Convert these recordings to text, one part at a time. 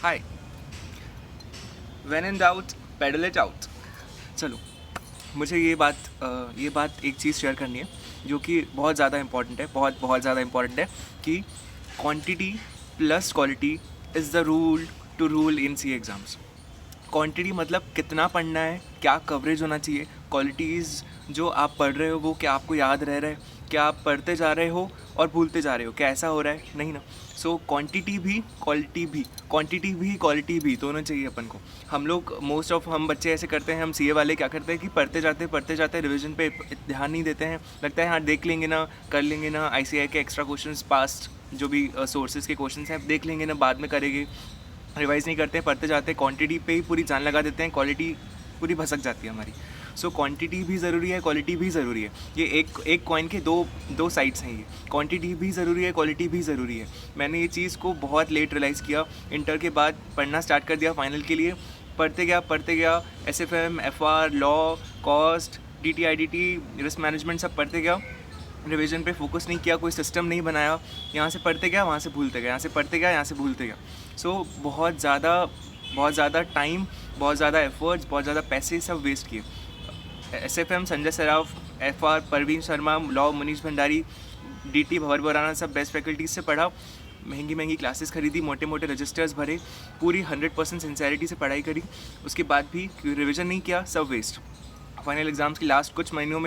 Hi, when in doubt pedal it out. चलो, मुझे ये बात एक चीज़ शेयर करनी है जो कि बहुत ज़्यादा इंपॉर्टेंट है, बहुत बहुत ज़्यादा इंपॉर्टेंट है कि quantity plus quality is the rule to rule in these exams. Quantity मतलब कितना पढ़ना है, क्या कवरेज होना चाहिए। क्वालिटीज़ जो आप पढ़ रहे हो वो क्या आपको याद रह रहा है, क्या आप पढ़ते जा रहे हो और भूलते जा रहे हो, क्या ऐसा हो रहा है, नहीं ना। सो क्वांटिटी भी क्वालिटी भी, क्वांटिटी भी क्वालिटी भी दोनों चाहिए अपन को। हम लोग मोस्ट ऑफ हम बच्चे ऐसे करते हैं, हम सीए वाले क्या करते हैं कि पढ़ते जाते रिवीजन पे ध्यान नहीं देते हैं। लगता है हाँ देख लेंगे ना, कर लेंगे ना, आईसीआई के एक्स्ट्रा क्वेश्चंस पास्ट जो भी सोर्सेज के क्वेश्चंस हैं देख लेंगे ना, बाद में करेंगे। रिवाइज नहीं करते हैं, पढ़ते जाते हैं, क्वांटिटी पे ही पूरी जान लगा देते हैं, क्वालिटी पूरी भसक जाती है हमारी। सो क्वांटिटी भी ज़रूरी है, क्वालिटी भी ज़रूरी है। ये एक कॉइन के दो साइड्स हैं। ये क्वांटिटी भी ज़रूरी है, क्वालिटी भी ज़रूरी है। मैंने ये चीज़ को बहुत लेट रियलाइज़ किया। इंटर के बाद पढ़ना स्टार्ट कर दिया फाइनल के लिए, पढ़ते गया SFM, FR, law, cost, DT IDT, risk management सब पढ़ते गया। रिवीजन पे फोकस नहीं किया, कोई सिस्टम नहीं बनाया। यहाँ से पढ़ते गया, वहाँ से भूलते गया, यहाँ से पढ़ते गया, यहाँ से भूलते गया। सो बहुत ज़्यादा टाइम, बहुत ज़्यादा एफर्ट्स, बहुत ज़्यादा पैसे सब वेस्ट किए। SFM Sanjay Saraf, FR Praveen Sharma, law Manish Bhandari, DT Bhanwar Borana सब बेस्ट फैकल्टीज से पढ़ा। महंगी क्लासेस खरीदी, मोटे मोटे रजिस्टर्स भरे, पूरी 100% सिंसेरिटी से पढ़ाई करी। उसके बाद भी रिवीजन नहीं किया, सब वेस्ट। फाइनल एग्ज़ाम्स की लास्ट कुछ महीनों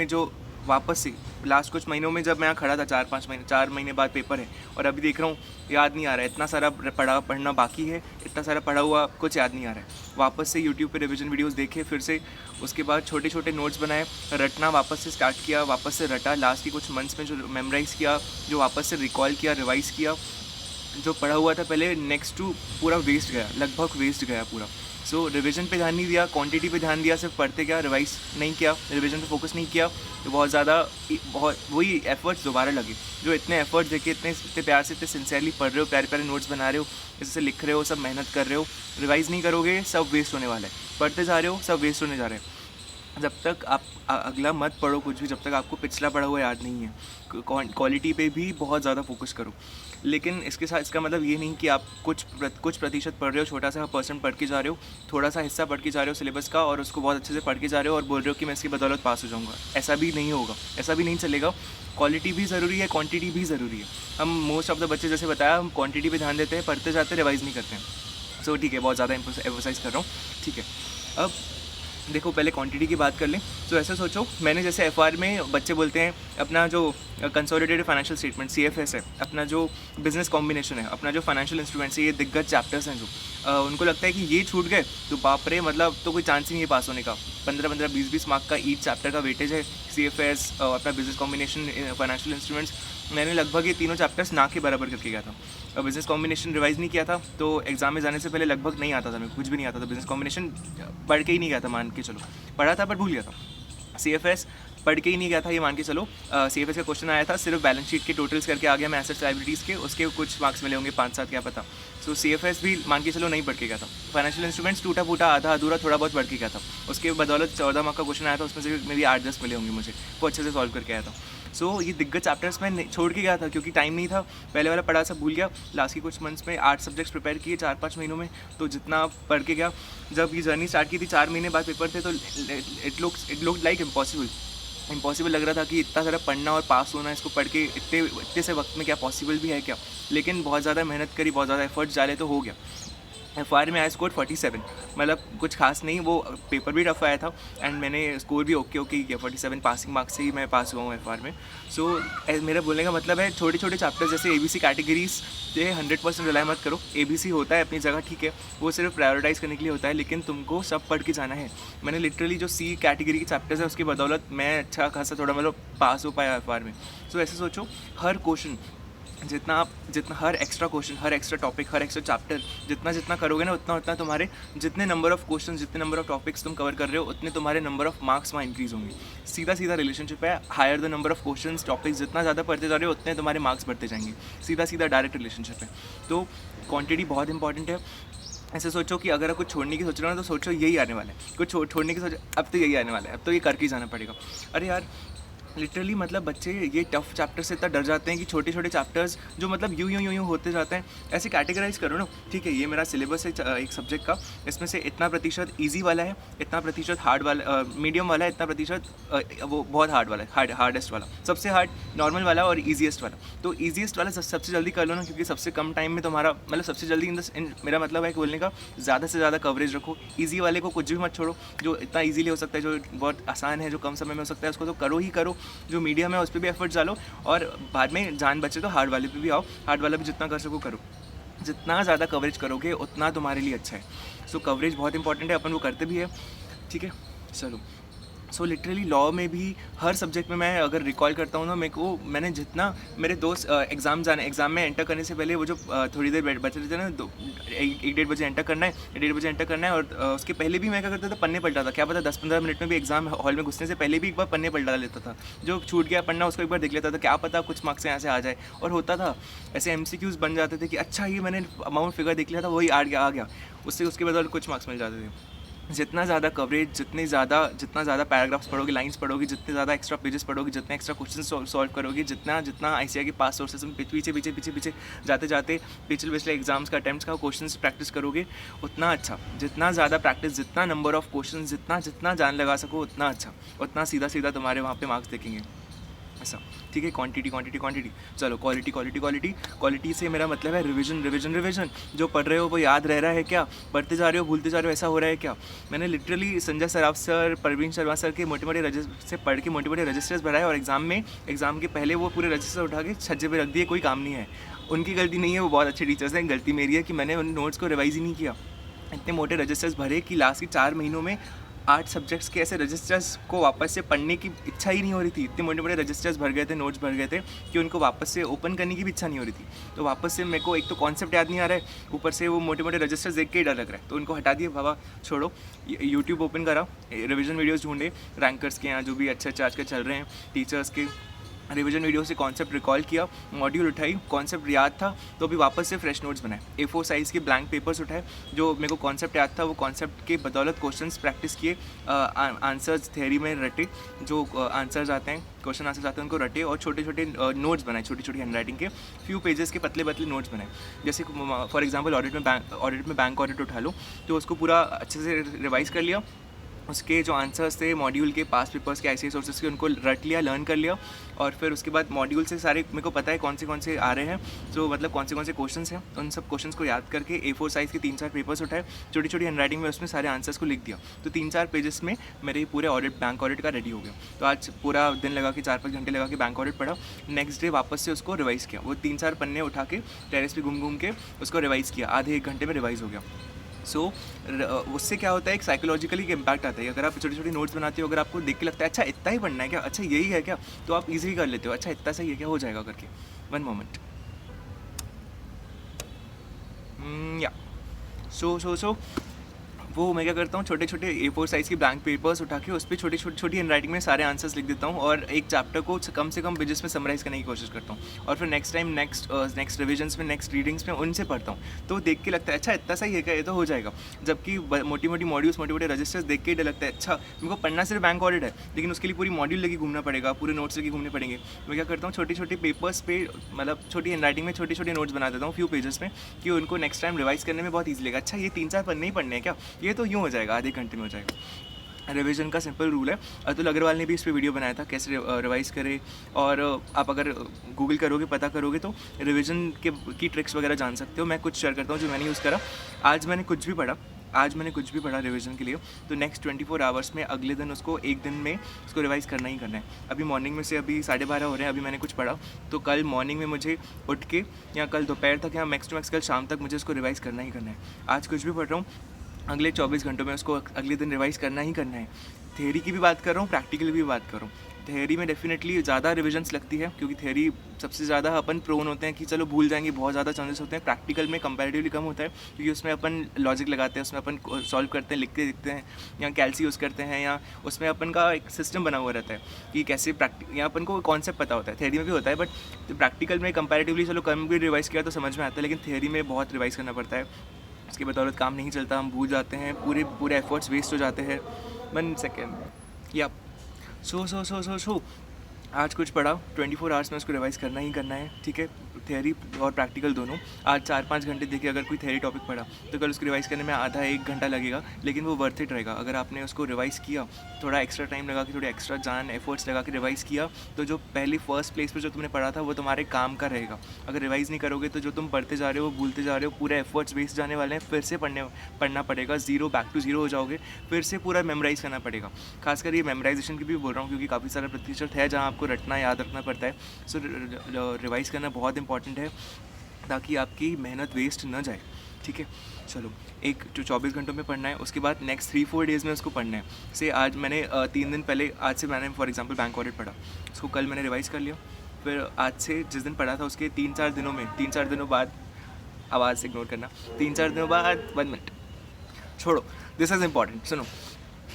में जब मैं यहाँ खड़ा था, 4 महीने बाद पेपर है और अभी देख रहा हूँ याद नहीं आ रहा है। इतना सारा पढ़ना बाकी है, इतना सारा पढ़ा हुआ कुछ याद नहीं आ रहा है। वापस से यूट्यूब पे रिवीजन वीडियोस देखे फिर से, उसके बाद छोटे छोटे नोट्स बनाए, रटना वापस से स्टार्ट किया, वापस से रटा। लास्ट की कुछ मंथ्स में जो मेमोराइज़ किया, जो वापस से रिकॉल किया, रिवाइज़ किया, जो पढ़ा हुआ था पहले नेक्स्ट टू पूरा वेस्ट गया, लगभग वेस्ट गया पूरा। सो रिवीजन पे ध्यान नहीं दिया, क्वांटिटी पे ध्यान दिया, सिर्फ पढ़ते गया, रिवाइज नहीं किया, रिवीजन पे फोकस नहीं किया। तो बहुत वही एफर्ट्स दोबारा लगे। जो इतने एफर्ट्स देके इतने प्यार से, इतने सिंसियरली पढ़ रहे हो, प्यारे प्यारे नोट्स बना रहे हो, जैसे लिख रहे हो, सब मेहनत कर रहे हो, रिवाइज़ नहीं करोगे सब वेस्ट होने वाला है। पढ़ते जा रहे हो, सब वेस्ट होने जा रहे हैं। जब तक आप अगला मत पढ़ो कुछ भी, जब तक आपको पिछला पढ़ा हुआ याद नहीं है। क्वालिटी पे भी बहुत ज़्यादा फोकस करो। लेकिन इसके साथ इसका मतलब ये नहीं कि आप कुछ प्रतिशत पढ़ रहे हो, छोटा सा परसेंट पढ़ के जा रहे हो, थोड़ा सा हिस्सा पढ़ के जा रहे हो सिलेबस का और उसको बहुत अच्छे से पढ़ के जा रहे हो और बोल रहे हो कि मैं इसकी बदौलत पास हो जाऊँगा। ऐसा भी नहीं होगा, ऐसा भी नहीं चलेगा। क्वालिटी भी ज़रूरी है, क्वांटिटी भी ज़रूरी है। हम मोस्ट ऑफ द बच्चे जैसे बताया, हम क्वांटिटी पे ध्यान देते हैं, पढ़ते जाते हैं, रिवाइज़ नहीं करते हैं। सो ठीक है, बहुत ज़्यादा एम्फोसाइज़ कर रहा हूँ, ठीक है। अब देखो, पहले क्वांटिटी की बात कर लें। तो ऐसा सोचो, मैंने जैसे एफआर में बच्चे बोलते हैं अपना जो कंसोलिडेटेड फाइनेंशियल स्टेटमेंट सीएफएस है, अपना जो बिजनेस कॉम्बिनेशन है, अपना जो फाइनेंशियल इंस्ट्रूमेंट्स है, ये दिग्गज चैप्टर्स हैं जो उनको लगता है कि ये छूट गए तो बाप रे, मतलब तो कोई चांस ही नहीं है पास होने का। 15-15, 20-20 मार्क का ईच चैप्टर का वेटेज है। सीएफएस, अपना बिजनेस कॉम्बिनेशन, फाइनेंशियल इंस्ट्रूमेंट्स, मैंने लगभग ये तीनों चैप्टर्स ना के बराबर करके गया था। बिजनेस कॉम्बिनेशन रिवाइज़ नहीं किया था तो एग्जाम में जाने से पहले लगभग नहीं आता था, मेरे को कुछ भी नहीं आता था। बिजनेस कॉम्बिनेशन पढ़ के ही नहीं गया था, मान के चलो। पढ़ा था पर भूल गया था। सीएफएस पढ़ के ही नहीं गया था, ये मान के चलो। सीएफएस का क्वेश्चन आया था, सिर्फ बैलेंस शीट के टोटल्स करके आ गया मैं, एसेट्स लायबिलिटीज़ के, उसके कुछ मार्क्स मिले होंगे 5-7, क्या पता। सो सीएफएस भी मान के चलो नहीं पढ़ के गया था। फाइनेंशियल इंस्ट्रूमेंट्स टूटा फूटा, आधा अधूरा, थोड़ा बहुत पढ़ के गया था। उसके बदौलत 14 मार्क का क्वेश्चन आया था, उसमें से मेरी 8-10 मिले होंगे मुझे, वो अच्छे से सॉल्व करके आया था। सो ये दिग्गज चैप्टर्स में छोड़ के गया था क्योंकि टाइम नहीं था। पहले वाला पढ़ा सब भूल गया। लास्ट की कुछ मंथ्स में 8 सब्जेक्ट्स प्रिपेयर किए 4-5 महीनों में, तो जितना पढ़ के गया। जब ये जर्नी स्टार्ट की थी, 4 महीने बाद पेपर थे, तो इट लुक लाइक इम्पॉसिबल लग रहा था कि इतना सारा पढ़ना और पास होना, इसको पढ़ के इतने से वक्त में क्या पॉसिबल भी है क्या। लेकिन बहुत ज़्यादा मेहनत करी, बहुत ज़्यादा एफर्ट्स डाले तो हो गया। एफआर में आई स्कोर 47, मतलब कुछ खास नहीं, वो पेपर भी रफ आया था एंड मैंने स्कोर भी ओके किया। 47 पासिंग मार्क्स से ही मैं पास हुआ हूँ एफआर में। सो मेरा बोलने का मतलब है, छोटे छोटे चैप्टर्स जैसे एबीसी कैटेगरीज पे 100% रिलाई मत करो। एबीसी होता है अपनी जगह, ठीक है, वो सिर्फ प्रायोरिटाइज करने के लिए होता है, लेकिन तुमको सब पढ़ के जाना है। मैंने लिटरली जो सी कैटेगरी के चैप्टर्स है उसकी बदौलत मैं अच्छा खासा थोड़ा मतलब पास हो पाया एफआर में। सो ऐसे सोचो, हर क्वेश्चन जितना हर एक्स्ट्रा क्वेश्चन, हर एक्स्ट्रा टॉपिक, हर एक्स्ट्रा चैप्टर जितना करोगे ना, उतना तुम्हारे जितने नंबर ऑफ क्वेश्चन, जितने नंबर ऑफ टॉपिक्स तुम कवर कर रहे हो, उतने तुम्हारे नंबर ऑफ मार्क्स वहाँ इंक्रीज होंगे। सीधा रिलेशनशिप है, higher the number of question topics, जितना ज़्यादा पढ़ते जा रहे हो उतने तुम्हारे मार्क्स बढ़ते जाएंगे। सीधा डायरेक्ट रिलेशनशिप है। तो क्वांटिटी बहुत इंपॉर्टेंट है। ऐसे सोचो कि अगर आप कुछ छोड़ने की सोच रहे हो ना, तो सोचो यही आने वाला है। कुछ छोड़ने की सोच, अब तो यही आने वाला है, अब तो ये करके ही जाना पड़ेगा। अरे यार, लिटरली मतलब बच्चे ये टफ चैप्टर से इतना डर जाते हैं कि छोटे छोटे चैप्टर्स जो मतलब यूं होते जाते हैं, ऐसे कैटेगराइज करो ना। ठीक है, ये मेरा सिलेबस है एक सब्जेक्ट का, इसमें से इतना प्रतिशत ईजी वाला है, इतना प्रतिशत हार्ड वाला, मीडियम वाला है, इतना प्रतिशत वो बहुत हार्ड वाला है, हार्डेस्ट वाला, सबसे हार्ड नॉर्मल वाला और ईजीएस्ट वाला। तो ईजीएस्ट वाला सबसे जल्दी कर लो ना, क्योंकि सबसे कम टाइम में तुम्हारा मतलब सबसे जल्दी मेरा मतलब है बोलने का ज़्यादा से ज़्यादा कवरेज रखो। ईजी वाले को कुछ भी मत छोड़ो, जो इतना ईजीली हो सकता है, जो बहुत आसान है, जो कम समय में हो सकता है, उसको तो करो ही करो। जो मीडियम है उस पर भी एफर्ट डालो, और बाद में जान बचे तो हार्ड वाले पे भी आओ, हार्ड वाला भी जितना कर सको करो। जितना ज़्यादा कवरेज करोगे उतना तुम्हारे लिए अच्छा है। सो कवरेज बहुत इंपॉर्टेंट है, अपन वो करते भी है। ठीक है, चलो। सो लिटरली लॉ में भी हर सब्जेक्ट में मैं अगर रिकॉल करता हूँ ना, मैंने जितना मेरे दोस्त एग्ज़ाम में एंटर करने से पहले वो जो थोड़ी देर बचे रहते ना, 1-1:30 बजे एंटर करना है, 1:30 बजे एंटर करना है, और उसके पहले भी मैं क्या करता था, पन्ने पलटा था। क्या पता 10-15 मिनट में भी एग्जाम हॉल में घुसने से पहले भी एक बार पन्ने पलटा लेता था। जो छूट गया पन्ना उसको एक बार देख लेता था, क्या पता कुछ मार्क्स यहाँ से आ जाए। और होता था ऐसे MCQs बन जाते थे कि अच्छा ये मैंने अमाउंट फिगर देख लिया था, वही आ गया, उसके बाद कुछ मार्क्स मिल जाते थे। जितना ज़्यादा कवरेज, जितना ज़्यादा पैराग्राफ्स पढ़ोगे, लाइंस पढ़ोगे, जितने ज़्यादा एक्स्ट्रा पेजेस पढ़ोगे, जितने एक्स्ट्रा क्वेश्चन सॉल्व करोगे, जितना ICAR के पास सोर्सेस में पीछे जाते पिछले एग्जाम्स का अटैम्प्ट्स का क्वेश्चंस प्रैक्टिस करोगे, उतना अच्छा। जितना ज़्यादा प्रैक्टिस, जितना नंबर ऑफ क्वेश्चन, जितना जान लगा सको उतना अच्छा, उतना सीधा तुम्हारे वहाँ पे मार्क्स देखेंगे ऐसा। ठीक है, क्वांटिटी। चलो क्वालिटी से मेरा मतलब है रिविजन। जो पढ़ रहे हो वो याद रह रहा है क्या, पढ़ते जा रहे हो भूलते जा रहे हो, ऐसा हो रहा है क्या। मैंने literally Sanjay Saraf sir, Parveen Sharma sir के मोटे मोटे रजिस्टर्स भराए, और एग्जाम के पहले वो पूरे रजिस्टर उठा के छज्जे पे रख दिए, कोई काम नहीं है। उनकी गलती नहीं है, वो बहुत अच्छे टीचर्स हैं। गलती मेरी है कि मैंने उन नोट्स को रिवाइज ही नहीं किया। इतने मोटे रजिस्टर्स भरे कि लास्ट के 4 महीनों में 8 सब्जेक्ट्स के ऐसे रजिस्टर्स को वापस से पढ़ने की इच्छा ही नहीं हो रही थी। इतने मोटे रजिस्टर्स भर गए थे, नोट्स भर गए थे कि उनको वापस से ओपन करने की भी इच्छा नहीं हो रही थी। तो वापस से मेरे को एक तो कॉन्सेप्ट याद नहीं आ रहा है, ऊपर से वो मोटे रजिस्टर्स देख के ही डर लग रहा है, तो उनको हटा दिए। बाबा छोड़ो, यूट्यूब ओपन करा, रिविजन वीडियोज़ ढूंढे, रैंकर्स के यहाँ जो भी अच्छे आजकल चल रहे हैं, टीचर्स के रिवीजन वीडियो से कॉन्सेप्ट रिकॉल किया, मॉड्यूल उठाई, कॉन्सेप्ट याद था तो भी वापस से फ्रेश नोट्स बनाए, A4 साइज़ के ब्लैंक पेपर्स उठाए, जो मेरे को कॉन्सेप्ट याद था वो कॉन्सेप्ट के बदौलत क्वेश्चंस प्रैक्टिस किए, आंसर्स थ्योरी में रटे, जो आंसर्स आते हैं, क्वेश्चन आंसर्स आते हैं, उनको रटे, और छोटे नोट्स बनाए, छोटी हैंडराइटिंग के फ्यू पेजेस के पतले नोट्स बनाए। जैसे फॉर एग्जाम्पल ऑडिट में बैंक ऑडिट उठा लो, तो उसको पूरा अच्छे से रिवाइज कर लिया, उसके जो आंसर्स थे मॉड्यूल के पास पेपर्स के ICAR सोर्सेस के, उनको रट लिया, लर्न कर लिया, और फिर उसके बाद मॉड्यूल से सारे मेरे को पता है कौन से आ रहे हैं, जो मतलब कौन से क्वेश्चंस हैं, उन सब क्वेश्चंस को याद करके A4 साइज़ के 3-4 पेपर्स उठाए, छोटी हैंडराइटिंग में उसमें सारे आंसर्स को लिख दिया। तो 3-4 पेजेस में मेरे पूरे बैंक ऑडिट का रेडी हो गया। तो आज पूरा दिन लगा के 4-5 घंटे लगा के बैंक ऑडिट पढ़ा, नेक्स्ट डे वापस से उसको रिवाइज़ किया, वो 3-4 पन्ने उठा के टेरेस पे घूम के उसको रिवाइज़ किया, आधे 1 घंटे में रिवाइज़ हो गया। सो उससे क्या होता है, एक साइकोलॉजिकली एक इम्पैक्ट आता है। अगर आप छोटी नोट्स बनाते हो, अगर आपको देख के लगता है अच्छा इतना ही पढ़ना है क्या, अच्छा यही है क्या, तो आप इजीली कर लेते हो, अच्छा इतना सही है क्या, हो जाएगा करके। 1 मोमेंट। या सो वो मैं क्या करता हूँ, छोटे A4 साइज़ के ब्लैंक पेपर्स उठा के उस पर छोटी हैंडराइटिंग में सारे आंसर्स लिख देता हूँ, और एक चैप्टर को कम से कम पेजेस में समराइज़ करने की कोशिश करता हूँ, और फिर नेक्स्ट टाइम नेक्स्ट रिविजन्स में, नेक्स्ट रीडिंग्स में उनसे पढ़ता हूँ। तो देख के लगता है अच्छा इतना सही है क्या, ये तो हो जाएगा। जबकि मोटी मॉड्यूल्स, मोटे रजिस्टर्स देख के डर लगता है अच्छा मेरे को पढ़ना सिर्फ बैंक ऑडिट है, लेकिन उसके लिए पूरी मॉड्यूल लेके घूमना पड़ेगा, पूरे नोट्स लेके घूमने पड़ेंगे। मैं क्या करता हूँ, छोटे पेपर्स पे मतलब छोटी हैंडराइटिंग में छोटे नोट्स बना देता हूँ फ्यू पेजेस में, कि उनको नेक्स्ट टाइम रिवाइज करने में बहुत ईजी लगेगा। अच्छा ये 3-4 पन्ने ही पढ़ने हैं क्या, ये तो यूँ हो जाएगा, आधे घंटे में हो जाएगा। रिवीजन का सिंपल रूल है, अतुल अग्रवाल ने भी इस पर वीडियो बनाया था कैसे रिवाइज़ करें, और आप अगर गूगल करोगे, पता करोगे तो रिवीजन की ट्रिक्स वगैरह जान सकते हो। मैं कुछ शेयर करता हूँ जो मैंने यूज़ करा। आज मैंने कुछ भी पढ़ा रिवीजन के लिए, तो नेक्स्ट 24 आवर्स में अगले दिन उसको एक दिन में उसको रिवाइज़ करना ही करना है। अभी मॉर्निंग में से अभी 12:30 हो रहे हैं, अभी मैंने कुछ पढ़ा, तो कल मॉर्निंग में मुझे उठ के या कल दोपहर तक या मैक्स टू मैक्स कल शाम तक मुझे उसको रिवाइज़ करना ही करना है। आज कुछ भी पढ़ रहा हूँ, अगले 24 घंटों में उसको अगले दिन रिवाइज़ करना ही करना है। थ्योरी की भी बात कर रहा हूँ, प्रैक्टिकल भी बात कर रहा हूँ। थ्योरी में डेफिनेटली ज़्यादा रिविजन्स लगती है, क्योंकि थ्योरी सबसे ज़्यादा अपन प्रोन होते हैं कि चलो भूल जाएंगे, बहुत ज़्यादा चांसेस होते हैं। प्रैक्टिकल में कंपैरेटिवली कम होता है, क्योंकि उसमें अपन लॉजिक लगाते हैं, उसमें अपन सॉल्व करते हैं, लिखते हैं, या कैलसी यूज़ करते हैं, या उसमें अपन का एक सिस्टम बना हुआ रहता है कि कैसे या अपन को कॉन्सेप्ट पता होता है। थ्योरी में भी होता है, बट प्रैक्टिकल में कंपैरेटिवली चलो कम भी रिवाइज़ किया तो समझ में आता है, लेकिन थ्योरी में बहुत रिवाइज़ करना पड़ता है। उसकी बदौलत काम नहीं चलता, हम भूल जाते हैं, पूरे एफर्ट्स वेस्ट हो जाते हैं। 1 सेकेंड। या सो आज कुछ पढ़ा, 24 आवर्स में उसको रिवाइज़ करना ही करना है, ठीक है। थ्योरी और प्रैक्टिकल दोनों। आज 4-5 घंटे देखिए, अगर कोई थ्योरी टॉपिक पढ़ा तो कल उसको रिवाइज़ करने में आधा 1 घंटा लगेगा, लेकिन वो वर्थ इट रहेगा। अगर आपने उसको रिवाइज़ किया, थोड़ा एक्स्ट्रा टाइम लगा के, थोड़ी एक्स्ट्रा जान एफर्ट्स लगा के रिवाइज़ किया, तो जो पहली फर्स्ट प्लेस पर जो तुमने पढ़ा था वो तुम्हारे काम का रहेगा। अगर रिवाइज़ नहीं करोगे तो जो तुम पढ़ते जा रहे हो, भूलते जा रहे हो, पूरे एफर्ट्स वेस्ट जाने वाले हैं, फिर से पढ़ना पड़ेगा, ज़ीरो बैक टू ज़ीरो हो जाओगे, फिर से पूरा मेमोराइज़ करना पड़ेगा। खासकर ये मेमोराइजेशन की भी बोल रहा हूँ, क्योंकि काफ़ी सारा प्रतिशत है जहाँ आपको रटना, याद रखना पड़ता है। सो रिवाइज़ करना बहुत इंपॉर्टेंट है, ताकि आपकी मेहनत वेस्ट न जाए, ठीक है। चलो, एक जो 24 घंटों में पढ़ना है, उसके बाद नेक्स्ट 3-4 डेज़ में उसको पढ़ना है। से आज मैंने 3 दिन पहले, आज से मैंने फॉर एग्जांपल बैंक ऑडिट पढ़ा, उसको कल मैंने रिवाइज़ कर लिया। फिर आज से जिस दिन पढ़ा था उसके 3-4 दिनों में, 3-4 दिनों बाद, आवाज़ से इग्नोर करना, 3-4 दिनों बाद, 1 मिनट छोड़ो, दिस इज़ इंपॉर्टेंट, सुनो।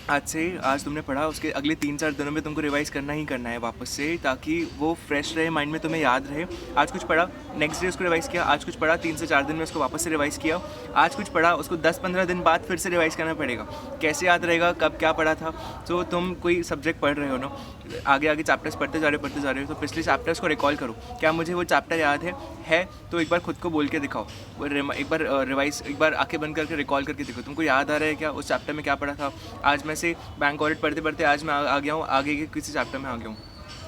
आज तुमने पढ़ा, उसके अगले 3-4 दिनों में तुमको रिवाइज़ करना ही करना है वापस से, ताकि वो फ्रेश रहे माइंड में, तुम्हें याद रहे। आज कुछ पढ़ा, नेक्स्ट डे उसको रिवाइज़ किया। आज कुछ पढ़ा, 3 से 4 दिन में उसको वापस से रिवाइज़ किया। आज कुछ पढ़ा, उसको 10-15 दिन बाद फिर से रिवाइज़ करना पड़ेगा। कैसे याद रहेगा कब क्या पढ़ा था? तो तुम कोई सब्जेक्ट पढ़ रहे हो ना, आगे चैप्टर्स पढ़ते जा रहे हो, तो पिछले चैप्टर्स को रिकॉल करो। क्या मुझे वो चैप्टर याद है तो एक बार खुद को बोल के दिखाओ, एक बार रिवाइज़, एक बार आंखें बंद करके रिकॉल करके देखो, तुमको याद आ रहा है क्या उस चैप्टर में क्या पढ़ा था। आज मैं से बैंक ऑडिट पढ़ते पढ़ते आज मैं आ गया हूँ, आगे के किसी चैप्टर में आ गया हूँ।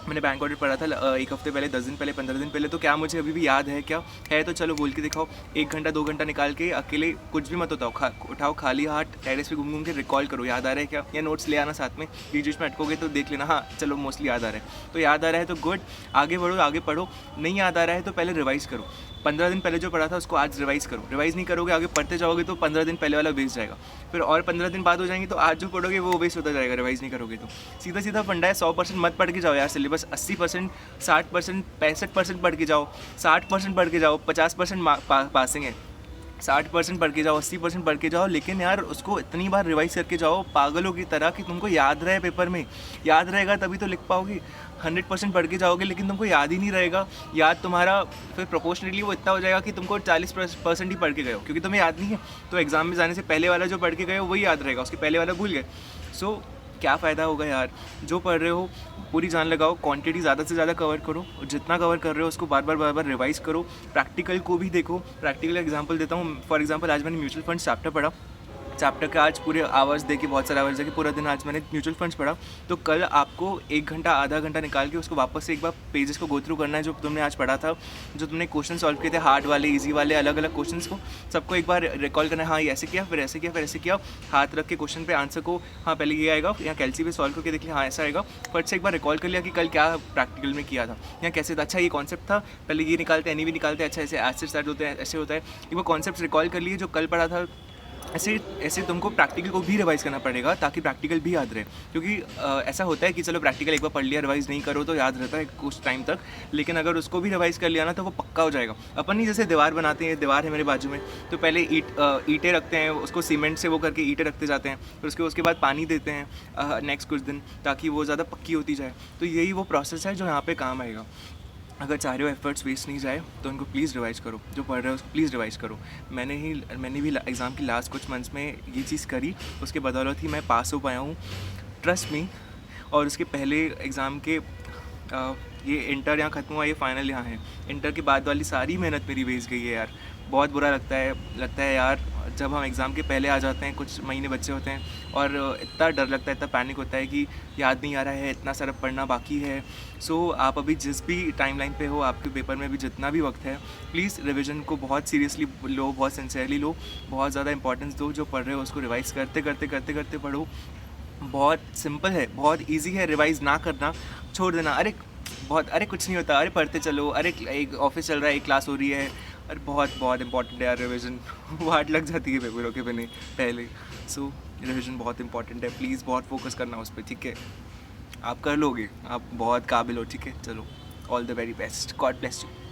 मैंने बैंक ऑडिट पढ़ा था 1 हफ्ते पहले, 10 दिन पहले, 15 दिन पहले, तो क्या मुझे अभी भी याद है क्या? है तो चलो बोल के दिखाओ। 1 घंटा 2 घंटा निकाल के अकेले कुछ भी मत उठाओ, खाली हाथ टेरेस पे घूम के रिकॉल करो, याद आ रहा है क्या? या नोट्स ले आना साथ में, बीच में अटकोगे तो देख लेना, हाँ चलो मोस्टली याद आ रहा है। तो याद आ रहा है तो गुड, आगे बढ़ो, आगे पढ़ो। नहीं याद आ रहा है तो पहले रिवाइज़ करो। 15 दिन पहले जो पढ़ा था उसको आज रिवाइज़ करो। रिवाइज़ नहीं करोगे, आगे पढ़ते जाओगे तो 15 दिन पहले वाला वेस्ट जाएगा। फिर और 15 दिन बाद हो जाएंगे तो आज जो पढ़ोगे वो वेस्ट होता जाएगा, रिवाइज़ नहीं करोगे तो। सीधा फंडा है, 100% मत पढ़ के जाओ यार सिलेबस, 80%, 60%, 65% पढ़ के जाओ, 60% पढ़ के जाओ, 50% पासिंग है। 60% पढ़ के जाओ, 80% पढ़ के जाओ, लेकिन यार उसको इतनी बार रिवाइज़ करके जाओ पागलों की तरह कि तुमको याद रहे, पेपर में याद रहेगा तभी तो लिख पाओगे। 100% पढ़ के जाओगे लेकिन तुमको याद ही नहीं रहेगा, याद तुम्हारा फिर प्रोपोर्शनली वो इतना हो जाएगा कि तुमको 40% ही पढ़ के गए हो, क्योंकि तुम्हें याद नहीं है। तो एग्ज़ाम में जाने से पहले वाला जो पढ़ के गए हो वही याद रहेगा, उसके पहले वाला भूल गए। सो क्या फ़ायदा होगा यार? जो पढ़ रहे हो पूरी जान लगाओ, क्वांटिटी ज़्यादा से ज़्यादा कवर करो, और जितना कवर कर रहे हो उसको बार बार रिवाइज़ करो। प्रैक्टिकल को भी देखो, प्रैक्टिकल एग्जांपल देता हूँ। फॉर एग्जांपल आज मैंने म्यूचुअल फंड चैप्टर पढ़ा, चैप्टर का आज पूरे आवर्स देके, बहुत सारे आवर्स देके पूरा दिन आज मैंने म्यूचुअल फंड्स पढ़ा। तो कल आपको 1 घंटा आधा घंटा निकाल के उसको वापस से एक बार पेजेस को गो थ्रू करना है, जो तुमने आज पढ़ा था, जो तुमने क्वेश्चन सॉल्व किए थे, हार्ड वाले, इजी वाले, अलग अलग क्वेश्चंस को सबको एक बार रिकॉल करना है। हाँ ये ऐसे किया, फिर ऐसे किया, फिर ऐसे किया, हाथ रख के क्वेश्चन पे आंसर को, हाँ पहले ये आएगा, यहाँ कैलसी पे सॉल्व करके देख लिया, हाँ ऐसा आएगा, फट से एक बार रिकॉल कर लिया कि कल क्या प्रैक्टिकल में किया था, या कैसे था, अच्छा ये कॉन्सेप्ट था, पहले ये निकालते हैं, एनी भी निकालते हैं, अच्छा ऐसे एसिड सेट होते हैं, ऐसे होता है, एक बार कॉन्सेप्ट रिकॉल कर लिए जो कल पढ़ा था। ऐसे तुमको प्रैक्टिकल को भी रिवाइज़ करना पड़ेगा, ताकि प्रैक्टिकल भी याद रहे। क्योंकि ऐसा होता है कि चलो प्रैक्टिकल एक बार पढ़ लिया, रिवाइज़ नहीं करो तो याद रहता है कुछ टाइम तक, लेकिन अगर उसको भी रिवाइज़ कर लिया ना तो वो पक्का हो जाएगा। अपन ही जैसे दीवार बनाते हैं, दीवार है मेरे बाजू में, तो पहले ईंटें रखते हैं, उसको सीमेंट से वो करके ईंटें रखते जाते हैं, फिर उसके बाद पानी देते हैं नेक्स्ट कुछ दिन, ताकि वो ज़्यादा पक्की होती जाए। तो यही वो प्रोसेस है जो यहाँ पर काम आएगा। अगर चाह रहे हो एफर्ट्स वेस्ट नहीं जाए तो उनको प्लीज़ रिवाइज़ करो, जो पढ़ रहे हो उसको प्लीज़ रिवाइज़ करो। मैंने भी एग्ज़ाम की लास्ट कुछ मंथ्स में ये चीज़ करी, उसके बदौलत ही मैं पास हो पाया हूँ, ट्रस्ट मी। और उसके पहले एग्ज़ाम के ये इंटर यहाँ ख़त्म हुआ, ये फाइनल यहाँ है, इंटर के बाद वाली सारी मेहनत मेरी वेस्ट गई है यार। बहुत बुरा लगता है यार, जब हम एग्ज़ाम के पहले आ जाते हैं, कुछ महीने बच्चे होते हैं, और इतना डर लगता है, इतना पैनिक होता है कि याद नहीं आ रहा है, इतना सारा पढ़ना बाकी है। सो आप अभी जिस भी टाइमलाइन पे हो, आपके पेपर में भी जितना भी वक्त है, प्लीज़ रिवीजन को बहुत सीरियसली लो, बहुत सिंसियरली लो, बहुत ज़्यादा इंपॉर्टेंस दो। जो पढ़ रहे हो उसको रिवाइज़ करते पढ़ो। बहुत सिंपल है, बहुत ईजी है, रिवाइज़ ना करना, छोड़ देना, अरे कुछ नहीं होता, अरे पढ़ते चलो, अरे एक ऑफिस चल रहा है, एक क्लास हो रही है, अरे बहुत इंपॉर्टेंट है यार रिवीजन। वाट लग जाती है पेपरों के पहले। सो रिवीजन बहुत इंपॉर्टेंट है, प्लीज़ बहुत फोकस करना उस पर, ठीक है? आप कर लोगे, आप बहुत काबिल हो, ठीक है? चलो, all the very best, God bless you.